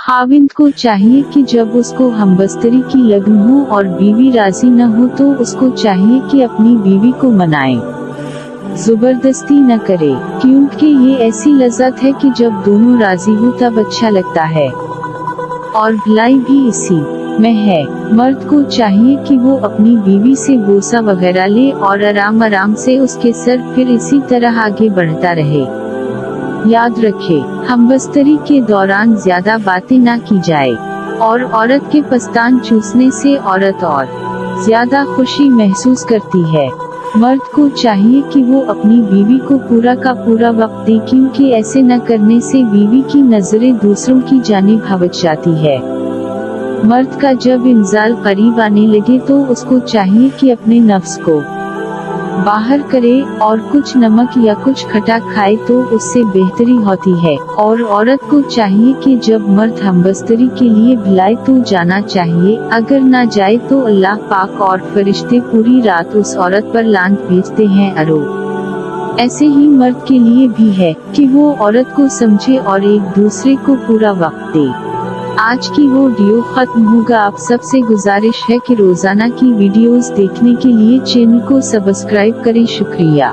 खाविंद को चाहिए कि जब उसको हमबस्तरी की लगन हो और बीवी राजी न हो तो उसको चाहिए कि अपनी बीवी को मनाए, जबरदस्ती न करे, क्योंकि ये ऐसी लज्जत है कि जब दोनों राजी हो तब अच्छा लगता है और भलाई भी इसी में है। मर्द को चाहिए कि वो अपनी बीवी से बोसा वगैरह ले और आराम आराम से उसके सर फिर इसी तरह आगे बढ़ता रहे। याद रखे, हमबस्तरी के दौरान ज्यादा बातें ना की जाए और औरत के पस्तान चूसने से औरत और ज्यादा खुशी महसूस करती है। मर्द को चाहिए कि वो अपनी बीवी को पूरा का पूरा वक्त दे, क्योंकि ऐसे न करने से बीवी की नजरें दूसरों की जानिब भटक जाती है। मर्द का जब इंजाल करीब आने लगे तो उसको चाहिए कि अपने नफ्स को बाहर करे और कुछ नमक या कुछ खट्टा खाए तो उससे बेहतरी होती है। और औरत को चाहिए कि जब मर्द हमबस्तरी के लिए बुलाए तो जाना चाहिए, अगर ना जाए तो अल्लाह पाक और फरिश्ते पूरी रात उस औरत पर लानत भेजते हैं। ऐसे ही मर्द के लिए भी है कि वो औरत को समझे और एक दूसरे को पूरा वक्त दे। आज की वीडियो खत्म होगा। आप सबसे गुजारिश है कि रोजाना की वीडियोस देखने के लिए चैनल को सब्सक्राइब करें। शुक्रिया।